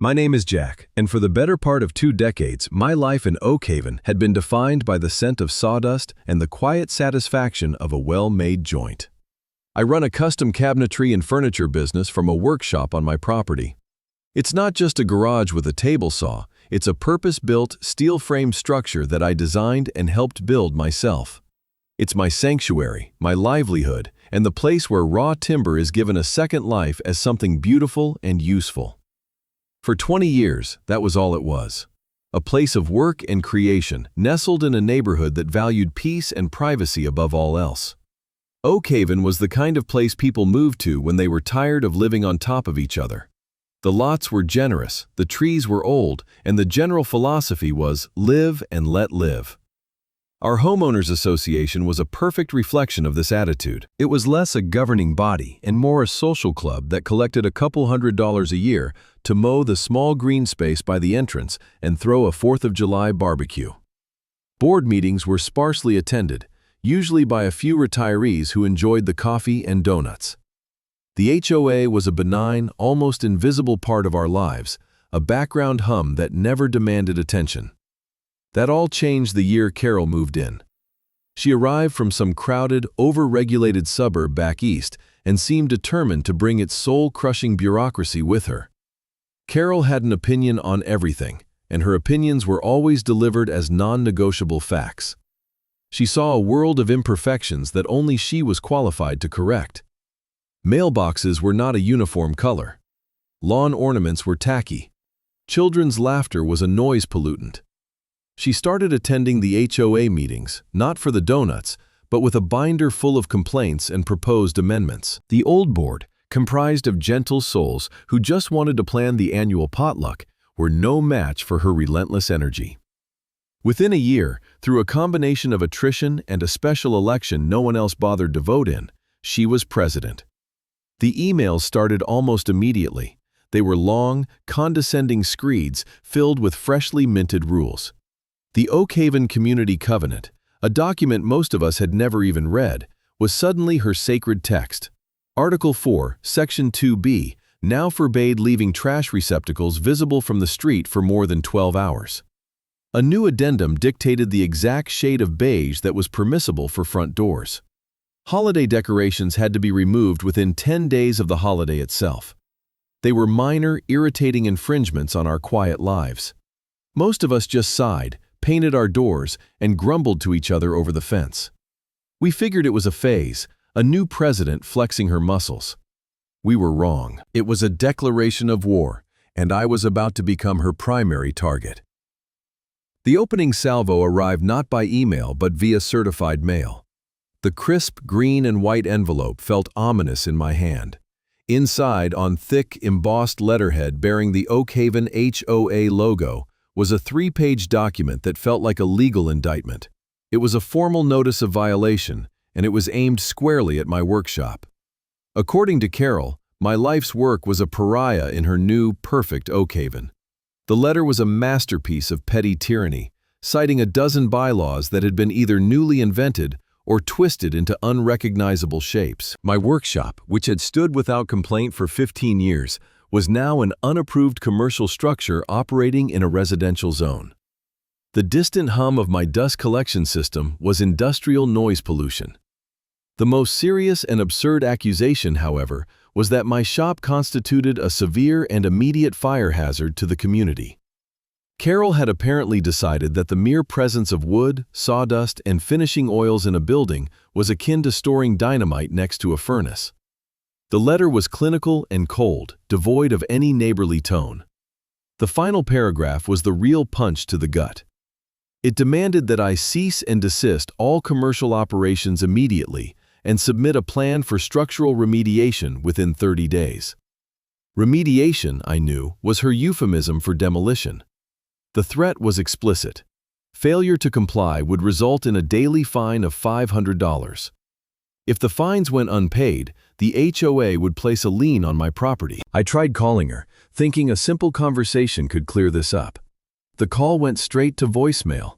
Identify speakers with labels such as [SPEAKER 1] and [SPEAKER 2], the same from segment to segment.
[SPEAKER 1] My name is Jack, and for the better part of 2 decades, my life in Oak Haven had been defined by the scent of sawdust and the quiet satisfaction of a well-made joint. I run a custom cabinetry and furniture business from a workshop on my property. It's not just a garage with a table saw, it's a purpose-built, steel-framed structure that I designed and helped build myself. It's my sanctuary, my livelihood, and the place where raw timber is given a second life as something beautiful and useful. For 20 years, that was all it was. A place of work and creation, nestled in a neighborhood that valued peace and privacy above all else. Oak Haven was the kind of place people moved to when they were tired of living on top of each other. The lots were generous, the trees were old, and the general philosophy was live and let live. Our homeowners association was a perfect reflection of this attitude. It was less a governing body and more a social club that collected a couple $100s a year to mow the small green space by the entrance and throw a 4th of July barbecue. Board meetings were sparsely attended, usually by a few retirees who enjoyed the coffee and donuts. The HOA was a benign, almost invisible part of our lives, a background hum that never demanded attention. That all changed the year Carol moved in. She arrived from some crowded, over-regulated suburb back east and seemed determined to bring its soul-crushing bureaucracy with her. Carol had an opinion on everything, and her opinions were always delivered as non-negotiable facts. She saw a world of imperfections that only she was qualified to correct. Mailboxes were not a uniform color. Lawn ornaments were tacky. Children's laughter was a noise pollutant. She started attending the HOA meetings, not for the donuts, but with a binder full of complaints and proposed amendments. The old board, comprised of gentle souls who just wanted to plan the annual potluck, were no match for her relentless energy. Within a year, through a combination of attrition and a special election no one else bothered to vote in, she was president. The emails started almost immediately. They were long, condescending screeds filled with freshly minted rules. The Oak Haven Community Covenant, a document most of us had never even read, was suddenly her sacred text. Article 4, Section 2B, now forbade leaving trash receptacles visible from the street for more than 12 hours. A new addendum dictated the exact shade of beige that was permissible for front doors. Holiday decorations had to be removed within 10 days of the holiday itself. They were minor, irritating infringements on our quiet lives. Most of us just sighed, painted our doors, and grumbled to each other over the fence. We figured it was a phase, a new president flexing her muscles. We were wrong. It was a declaration of war, and I was about to become her primary target. The opening salvo arrived not by email but via certified mail. The crisp green and white envelope felt ominous in my hand. Inside, on thick, embossed letterhead bearing the Oak Haven HOA logo, was a 3-page document that felt like a legal indictment. It was a formal notice of violation, and it was aimed squarely at my workshop. According to Carol, my life's work was a pariah in her new, perfect Oak Haven. The letter was a masterpiece of petty tyranny, citing a dozen bylaws that had been either newly invented or twisted into unrecognizable shapes. My workshop, which had stood without complaint for 15 years, was now an unapproved commercial structure operating in a residential zone. The distant hum of my dust collection system was industrial noise pollution. The most serious and absurd accusation, however, was that my shop constituted a severe and immediate fire hazard to the community. Carol had apparently decided that the mere presence of wood, sawdust, and finishing oils in a building was akin to storing dynamite next to a furnace. The letter was clinical and cold, devoid of any neighborly tone. The final paragraph was the real punch to the gut. It demanded that I cease and desist all commercial operations immediately and submit a plan for structural remediation within 30 days. Remediation, I knew, was her euphemism for demolition. The threat was explicit. Failure to comply would result in a daily fine of $500. If the fines went unpaid, the HOA would place a lien on my property. I tried calling her, thinking a simple conversation could clear this up. The call went straight to voicemail.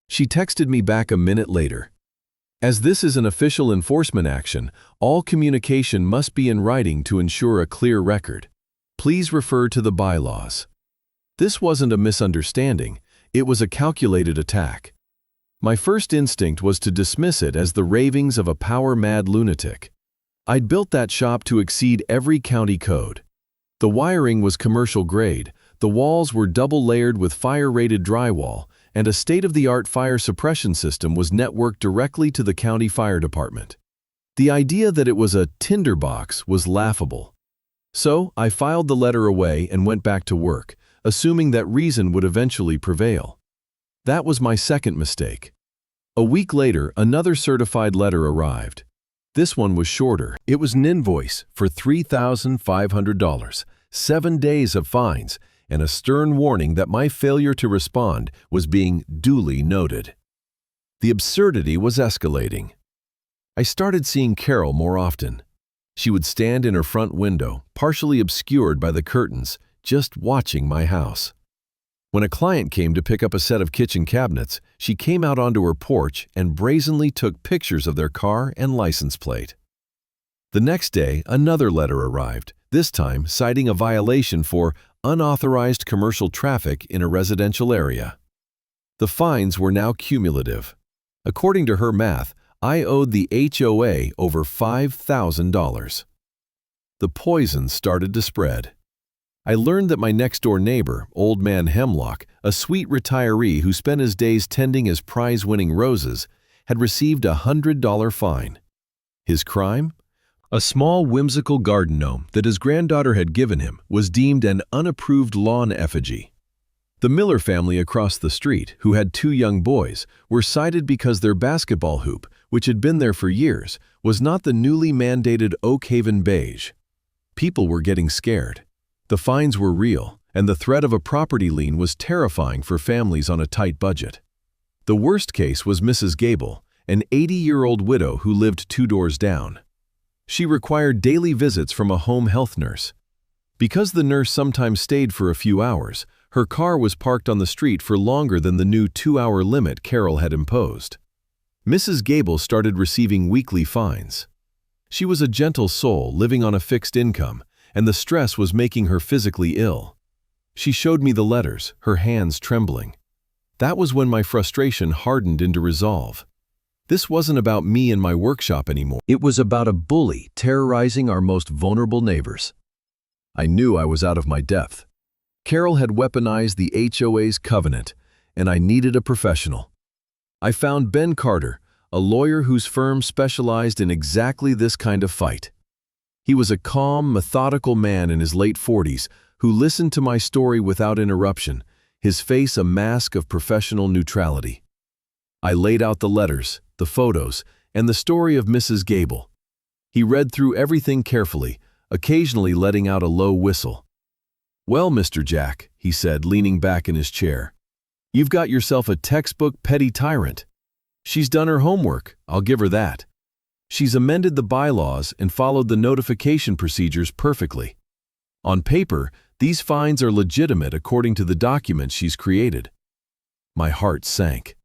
[SPEAKER 1] She texted me back a minute later. As this is an official enforcement action, all communication must be in writing to ensure a clear record. Please refer to the bylaws. This wasn't a misunderstanding, it was a calculated attack. My first instinct was to dismiss it as the ravings of a power-mad lunatic. I'd built that shop to exceed every county code. The wiring was commercial grade, the walls were double-layered with fire-rated drywall, and a state-of-the-art fire suppression system was networked directly to the county fire department. The idea that it was a tinderbox was laughable. So, I filed the letter away and went back to work, assuming that reason would eventually prevail. That was my second mistake. A week later, another certified letter arrived. This one was shorter. It was an invoice for $3,500, 7 days of fines, and a stern warning that my failure to respond was being duly noted. The absurdity was escalating. I started seeing Carol more often. She would stand in her front window, partially obscured by the curtains, just watching my house. When a client came to pick up a set of kitchen cabinets, she came out onto her porch and brazenly took pictures of their car and license plate. The next day, another letter arrived, this time citing a violation for unauthorized commercial traffic in a residential area. The fines were now cumulative. According to her math, I owed the HOA over $5,000. The poison started to spread. I learned that my next-door neighbor, Old Man Hemlock, a sweet retiree who spent his days tending his prize-winning roses, had received a $100 fine. His crime? A small whimsical garden gnome that his granddaughter had given him was deemed an unapproved lawn effigy. The Miller family across the street, who had 2 young boys, were cited because their basketball hoop, which had been there for years, was not the newly mandated Oak Haven beige. People were getting scared. The fines were real, and the threat of a property lien was terrifying for families on a tight budget. The worst case was Mrs. Gable, an 80-year-old widow who lived 2 doors down. She required daily visits from a home health nurse. Because the nurse sometimes stayed for a few hours, her car was parked on the street for longer than the new 2-hour limit Carol had imposed. Mrs. Gable started receiving weekly fines. She was a gentle soul living on a fixed income, and the stress was making her physically ill. She showed me the letters, her hands trembling. That was when my frustration hardened into resolve. This wasn't about me and my workshop anymore. It was about a bully terrorizing our most vulnerable neighbors. I knew I was out of my depth. Carol had weaponized the HOA's covenant, and I needed a professional. I found Ben Carter, a lawyer whose firm specialized in exactly this kind of fight. He was a calm, methodical man in his late 40s who listened to my story without interruption, his face a mask of professional neutrality. I laid out the letters, the photos, and the story of Mrs. Gable. He read through everything carefully, occasionally letting out a low whistle. "Well, Mr. Jack," he said, leaning back in his chair, "you've got yourself a textbook petty tyrant. She's done her homework, I'll give her that. She's amended the bylaws and followed the notification procedures perfectly. On paper, these fines are legitimate according to the documents she's created." My heart sank.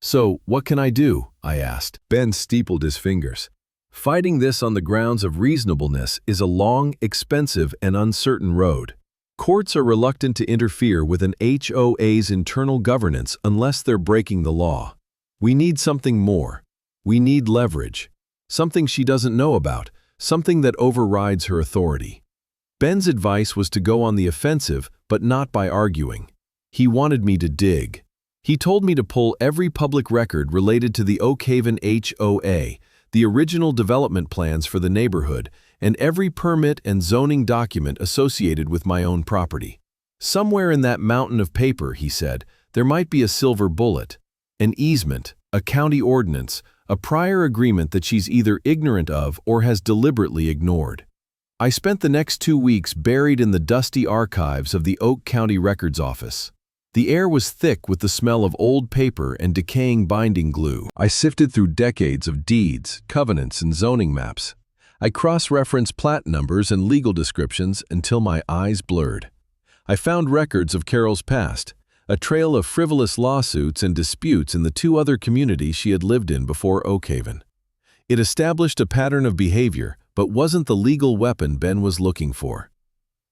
[SPEAKER 1] "So, what can I do?" I asked. Ben steepled his fingers. "Fighting this on the grounds of reasonableness is a long, expensive, and uncertain road. Courts are reluctant to interfere with an HOA's internal governance unless they're breaking the law. We need something more. We need leverage. Something she doesn't know about, something that overrides her authority." Ben's advice was to go on the offensive, but not by arguing. He wanted me to dig. He told me to pull every public record related to the Oak Haven HOA, the original development plans for the neighborhood, and every permit and zoning document associated with my own property. Somewhere in that mountain of paper, he said, there might be a silver bullet, an easement, a county ordinance, a prior agreement that she's either ignorant of or has deliberately ignored. I spent the next 2 weeks buried in the dusty archives of the Oak County Records Office. The air was thick with the smell of old paper and decaying binding glue. I sifted through decades of deeds, covenants, and zoning maps. I cross-referenced plat numbers and legal descriptions until my eyes blurred. I found records of Carol's past, a trail of frivolous lawsuits and disputes in the 2 other communities she had lived in before Oak Haven. It established a pattern of behavior, but wasn't the legal weapon Ben was looking for.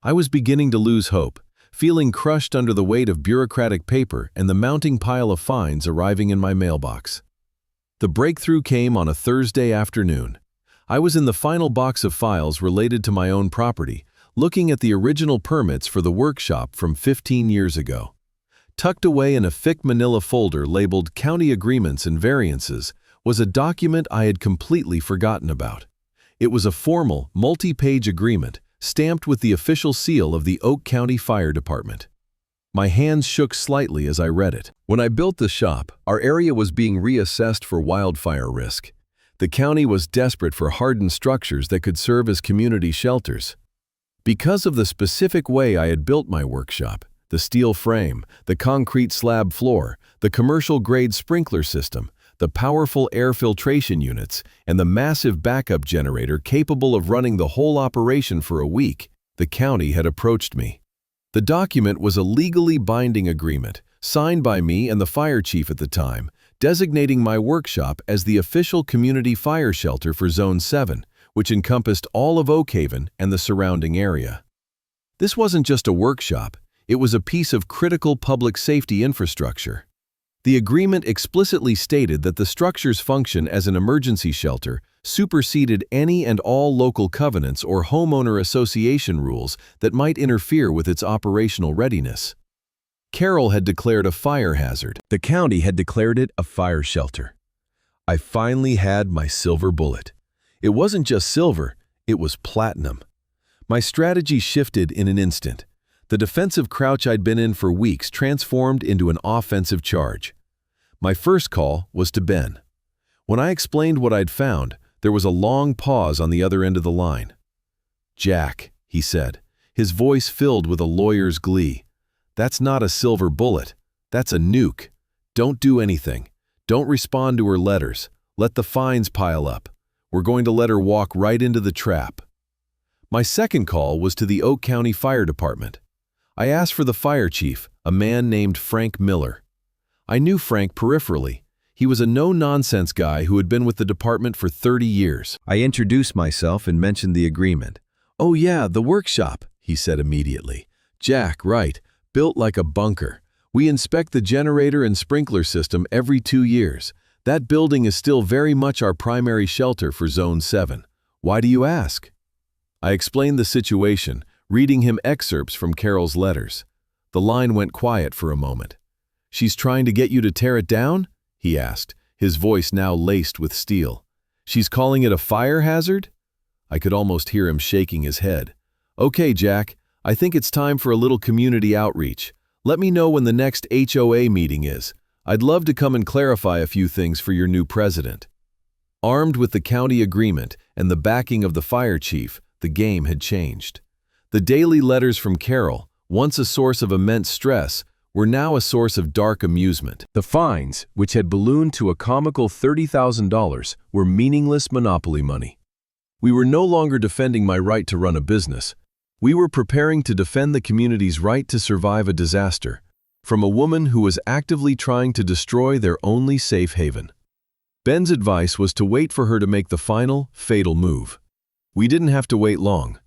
[SPEAKER 1] I was beginning to lose hope, feeling crushed under the weight of bureaucratic paper and the mounting pile of fines arriving in my mailbox. The breakthrough came on a Thursday afternoon. I was in the final box of files related to my own property, looking at the original permits for the workshop from 15 years ago. Tucked away in a thick manila folder labeled County Agreements and Variances was a document I had completely forgotten about. It was a formal, multi-page agreement stamped with the official seal of the Oak County Fire Department. My hands shook slightly as I read it. When I built the shop, our area was being reassessed for wildfire risk. The county was desperate for hardened structures that could serve as community shelters. Because of the specific way I had built my workshop, the steel frame, the concrete slab floor, the commercial-grade sprinkler system, the powerful air filtration units, and the massive backup generator capable of running the whole operation for a week, the county had approached me. The document was a legally binding agreement, signed by me and the fire chief at the time, designating my workshop as the official community fire shelter for Zone 7, which encompassed all of Oak Haven and the surrounding area. This wasn't just a workshop, it was a piece of critical public safety infrastructure. The agreement explicitly stated that the structure's function as an emergency shelter superseded any and all local covenants or homeowner association rules that might interfere with its operational readiness. Carol had declared a fire hazard. The county had declared it a fire shelter. I finally had my silver bullet. It wasn't just silver, it was platinum. My strategy shifted in an instant. The defensive crouch I'd been in for weeks transformed into an offensive charge. My first call was to Ben. When I explained what I'd found, there was a long pause on the other end of the line. "Jack," he said, his voice filled with a lawyer's glee. "That's not a silver bullet. That's a nuke. Don't do anything. Don't respond to her letters. Let the fines pile up. We're going to let her walk right into the trap." My second call was to the Oak County Fire Department. I asked for the fire chief, a man named Frank Miller. I knew Frank peripherally. He was a no-nonsense guy who had been with the department for 30 years. I introduced myself and mentioned the agreement. "Oh yeah, the workshop," he said immediately. "Jack, right. Built like a bunker. We inspect the generator and sprinkler system every 2 years. That building is still very much our primary shelter for Zone 7. Why do you ask?" I explained the situation, reading him excerpts from Carol's letters. The line went quiet for a moment. "She's trying to get you to tear it down?" he asked, his voice now laced with steel. "She's calling it a fire hazard?" I could almost hear him shaking his head. "Okay, Jack, I think it's time for a little community outreach. Let me know when the next HOA meeting is. I'd love to come and clarify a few things for your new president." Armed with the county agreement and the backing of the fire chief, the game had changed. The daily letters from Carol, once a source of immense stress, were now a source of dark amusement. The fines, which had ballooned to a comical $30,000, were meaningless monopoly money. We were no longer defending my right to run a business. We were preparing to defend the community's right to survive a disaster, from a woman who was actively trying to destroy their only safe haven. Ben's advice was to wait for her to make the final, fatal move. We didn't have to wait long.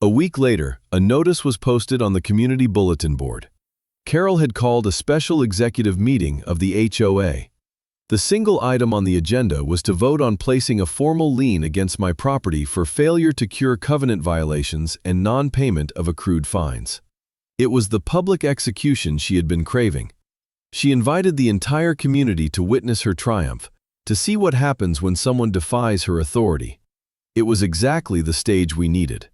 [SPEAKER 1] A week later, a notice was posted on the community bulletin board. Carol had called a special executive meeting of the HOA. The single item on the agenda was to vote on placing a formal lien against my property for failure to cure covenant violations and non-payment of accrued fines. It was the public execution she had been craving. She invited the entire community to witness her triumph, to see what happens when someone defies her authority. It was exactly the stage we needed.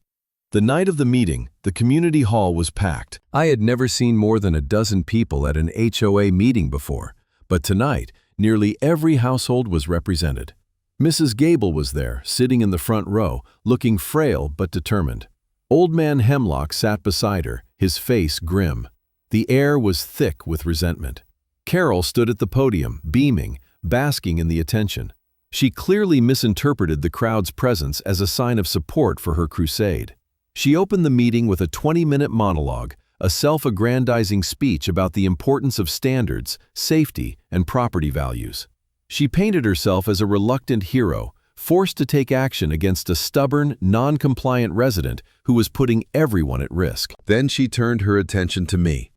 [SPEAKER 1] The night of the meeting, the community hall was packed. I had never seen more than a dozen people at an HOA meeting before, but tonight, nearly every household was represented. Mrs. Gable was there, sitting in the front row, looking frail but determined. Old Man Hemlock sat beside her, his face grim. The air was thick with resentment. Carol stood at the podium, beaming, basking in the attention. She clearly misinterpreted the crowd's presence as a sign of support for her crusade. She opened the meeting with a 20-minute monologue, a self-aggrandizing speech about the importance of standards, safety, and property values. She painted herself as a reluctant hero, forced to take action against a stubborn, non-compliant resident who was putting everyone at risk. Then she turned her attention to me.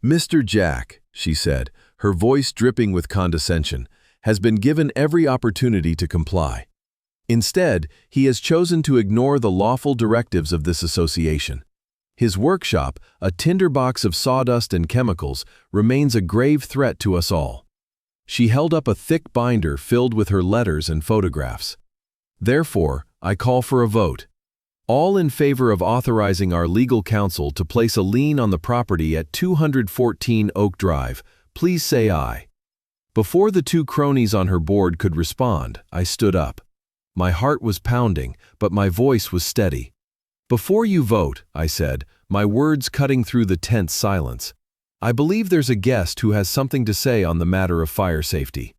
[SPEAKER 1] "Mr. Jack," she said, her voice dripping with condescension, "has been given every opportunity to comply. Instead, he has chosen to ignore the lawful directives of this association. His workshop, a tinderbox of sawdust and chemicals, remains a grave threat to us all." She held up a thick binder filled with her letters and photographs. "Therefore, I call for a vote. All in favor of authorizing our legal counsel to place a lien on the property at 214 Oak Drive, please say aye." Before the two cronies on her board could respond, I stood up. My heart was pounding, but my voice was steady. "Before you vote," I said, my words cutting through the tense silence, "I believe there's a guest who has something to say on the matter of fire safety."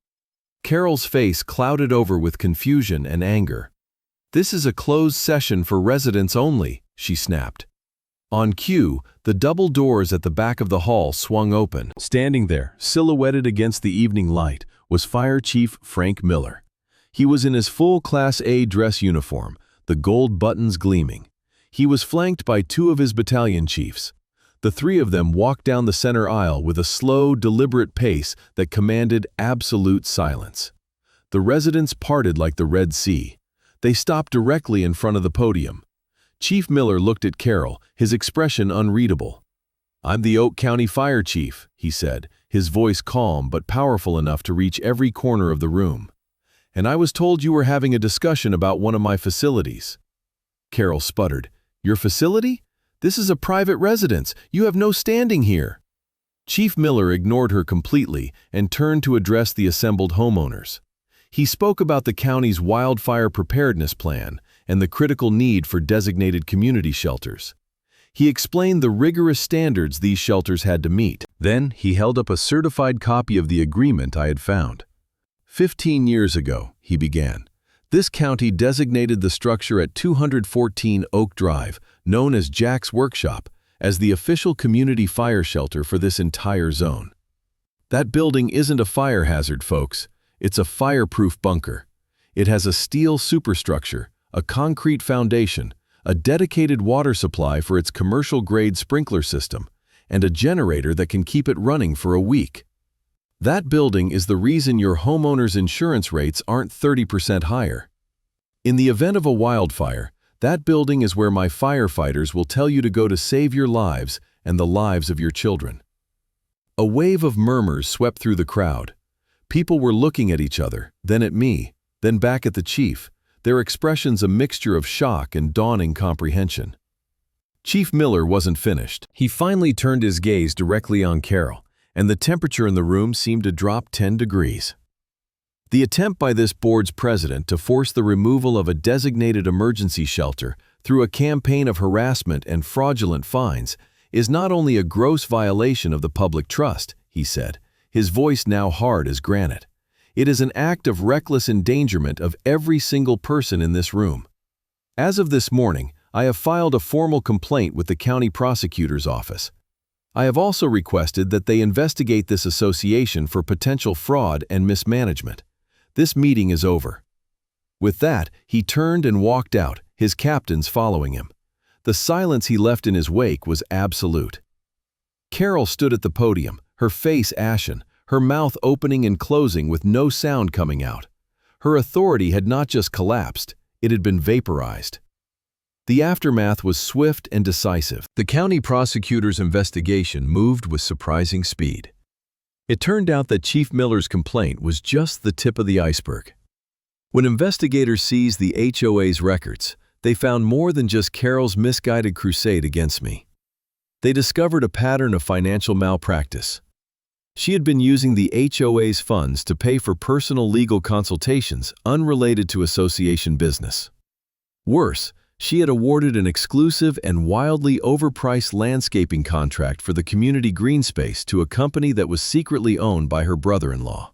[SPEAKER 1] Carol's face clouded over with confusion and anger. "This is a closed session for residents only," she snapped. On cue, the double doors at the back of the hall swung open. Standing there, silhouetted against the evening light, was Fire Chief Frank Miller. He was in his full Class A dress uniform, the gold buttons gleaming. He was flanked by two of his battalion chiefs. The three of them walked down the center aisle with a slow, deliberate pace that commanded absolute silence. The residents parted like the Red Sea. They stopped directly in front of the podium. Chief Miller looked at Carol, his expression unreadable. "I'm the Oak County Fire Chief," he said, his voice calm but powerful enough to reach every corner of the room. "And I was told you were having a discussion about one of my facilities." Carol sputtered. "Your facility? This is a private residence. You have no standing here." Chief Miller ignored her completely and turned to address the assembled homeowners. He spoke about the county's wildfire preparedness plan and the critical need for designated community shelters. He explained the rigorous standards these shelters had to meet. Then he held up a certified copy of the agreement I had found. 15 years ago, he began, this county designated the structure at 214 Oak Drive, known as Jack's Workshop, as the official community fire shelter for this entire zone. That building isn't a fire hazard, folks. It's a fireproof bunker. It has a steel superstructure, a concrete foundation, a dedicated water supply for its commercial-grade sprinkler system, and a generator that can keep it running for a week. That building is the reason your homeowner's insurance rates aren't 30% higher. In the event of a wildfire, that building is where my firefighters will tell you to go to save your lives and the lives of your children. A wave of murmurs swept through the crowd. People were looking at each other, then at me, then back at the chief, their expressions a mixture of shock and dawning comprehension. Chief Miller wasn't finished. He finally turned his gaze directly on Carol, and the temperature in the room seemed to drop 10 degrees. The attempt by this board's president to force the removal of a designated emergency shelter through a campaign of harassment and fraudulent fines is not only a gross violation of the public trust, he said, his voice now hard as granite. It is an act of reckless endangerment of every single person in this room. As of this morning, I have filed a formal complaint with the county prosecutor's office. I have also requested that they investigate this association for potential fraud and mismanagement. This meeting is over. With that, he turned and walked out, his captains following him. The silence he left in his wake was absolute. Carol stood at the podium, her face ashen, her mouth opening and closing with no sound coming out. Her authority had not just collapsed, it had been vaporized. The aftermath was swift and decisive. The county prosecutor's investigation moved with surprising speed. It turned out that Chief Miller's complaint was just the tip of the iceberg. When investigators seized the HOA's records, they found more than just Carol's misguided crusade against me. They discovered a pattern of financial malpractice. She had been using the HOA's funds to pay for personal legal consultations unrelated to association business. Worse, she had awarded an exclusive and wildly overpriced landscaping contract for the community green space to a company that was secretly owned by her brother-in-law.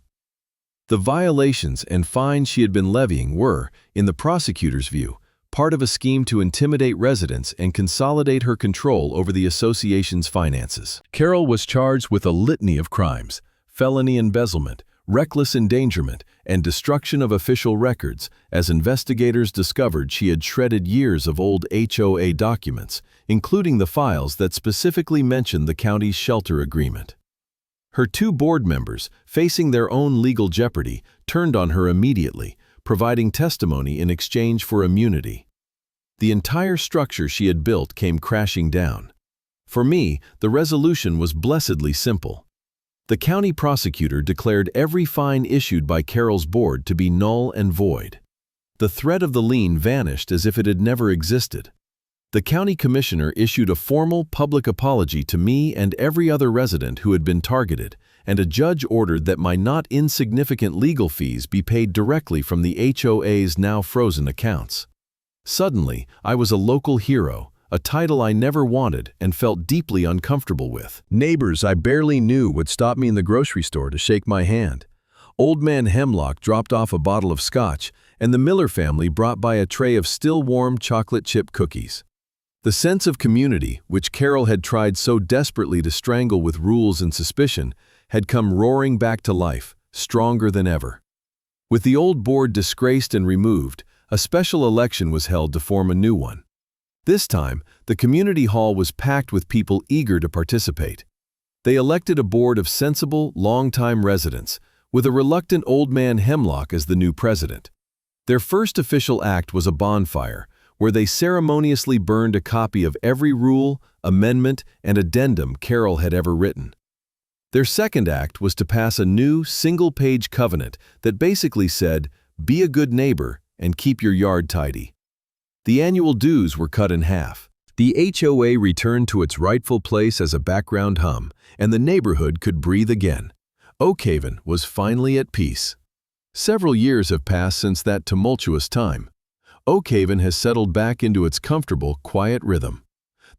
[SPEAKER 1] The violations and fines she had been levying were, in the prosecutor's view, part of a scheme to intimidate residents and consolidate her control over the association's finances. Carol was charged with a litany of crimes: felony embezzlement, reckless endangerment, and destruction of official records, as investigators discovered she had shredded years of old HOA documents, including the files that specifically mentioned the county's shelter agreement. Her two board members, facing their own legal jeopardy, turned on her immediately, providing testimony in exchange for immunity. The entire structure she had built came crashing down. For me, the resolution was blessedly simple. The county prosecutor declared every fine issued by Carol's board to be null and void. The threat of the lien vanished as if it had never existed. The county commissioner issued a formal public apology to me and every other resident who had been targeted, and a judge ordered that my not insignificant legal fees be paid directly from the HOA's now frozen accounts. Suddenly, I was a local hero, a title I never wanted and felt deeply uncomfortable with. Neighbors I barely knew would stop me in the grocery store to shake my hand. Old Man Hemlock dropped off a bottle of scotch, and the Miller family brought by a tray of still warm chocolate chip cookies. The sense of community, which Carol had tried so desperately to strangle with rules and suspicion, had come roaring back to life, stronger than ever. With the old board disgraced and removed, a special election was held to form a new one. This time, the community hall was packed with people eager to participate. They elected a board of sensible, long-time residents, with a reluctant Old Man Hemlock as the new president. Their first official act was a bonfire, where they ceremoniously burned a copy of every rule, amendment, and addendum Carol had ever written. Their second act was to pass a new, single-page covenant that basically said, "Be a good neighbor and keep your yard tidy." The annual dues were cut in half. The HOA returned to its rightful place as a background hum, and the neighborhood could breathe again. Oakhaven was finally at peace. Several years have passed since that tumultuous time. Oakhaven has settled back into its comfortable, quiet rhythm.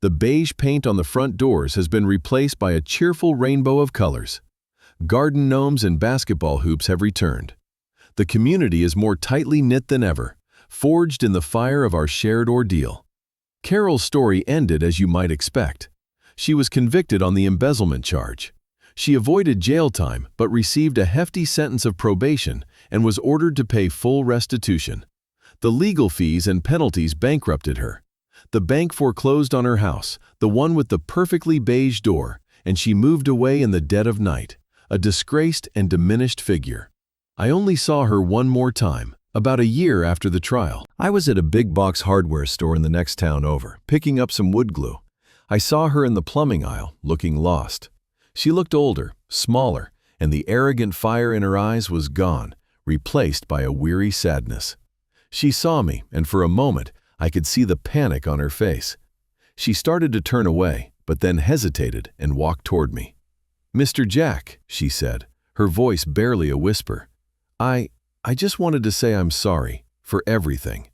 [SPEAKER 1] The beige paint on the front doors has been replaced by a cheerful rainbow of colors. Garden gnomes and basketball hoops have returned. The community is more tightly knit than ever, forged in the fire of our shared ordeal. Carol's story ended as you might expect. She was convicted on the embezzlement charge. She avoided jail time but received a hefty sentence of probation and was ordered to pay full restitution. The legal fees and penalties bankrupted her. The bank foreclosed on her house, the one with the perfectly beige door, and she moved away in the dead of night, a disgraced and diminished figure. I only saw her one more time, about a year after the trial. I was at a big box hardware store in the next town over, picking up some wood glue. I saw her in the plumbing aisle, looking lost. She looked older, smaller, and the arrogant fire in her eyes was gone, replaced by a weary sadness. She saw me, and for a moment, I could see the panic on her face. She started to turn away, but then hesitated and walked toward me. "Mr. Jack," she said, her voice barely a whisper. I just wanted to say I'm sorry for everything."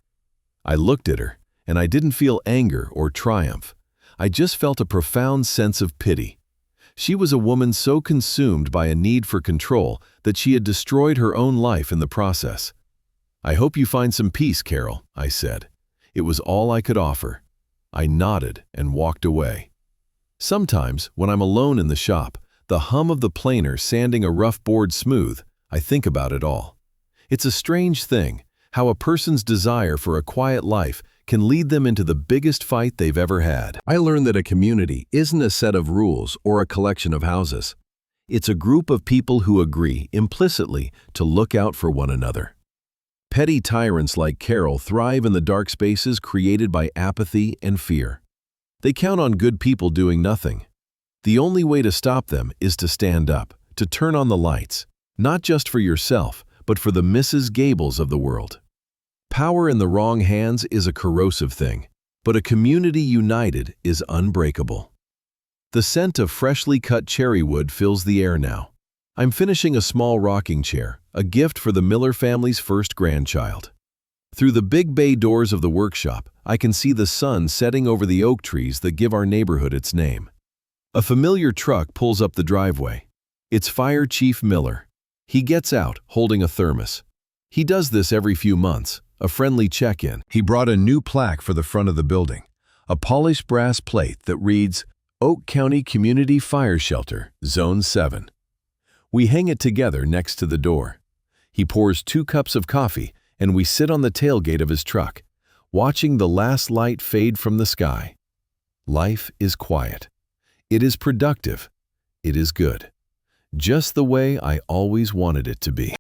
[SPEAKER 1] I looked at her, and I didn't feel anger or triumph. I just felt a profound sense of pity. She was a woman so consumed by a need for control that she had destroyed her own life in the process. "I hope you find some peace, Carol," I said. It was all I could offer. I nodded and walked away. Sometimes, when I'm alone in the shop, the hum of the planer sanding a rough board smooth, I think about it all. It's a strange thing, how a person's desire for a quiet life can lead them into the biggest fight they've ever had. I learned that a community isn't a set of rules or a collection of houses. It's a group of people who agree, implicitly, to look out for one another. Petty tyrants like Carol thrive in the dark spaces created by apathy and fear. They count on good people doing nothing. The only way to stop them is to stand up, to turn on the lights, not just for yourself, but for the Mrs. Gables of the world. Power in the wrong hands is a corrosive thing, but a community united is unbreakable. The scent of freshly cut cherry wood fills the air now. I'm finishing a small rocking chair, a gift for the Miller family's first grandchild. Through the big bay doors of the workshop, I can see the sun setting over the oak trees that give our neighborhood its name. A familiar truck pulls up the driveway. It's Fire Chief Miller. He gets out, holding a thermos. He does this every few months, a friendly check-in. He brought a new plaque for the front of the building, a polished brass plate that reads, "Oak County Community Fire Shelter, Zone 7. We hang it together next to the door. He pours 2 cups of coffee, and we sit on the tailgate of his truck, watching the last light fade from the sky. Life is quiet. It is productive. It is good. Just the way I always wanted it to be.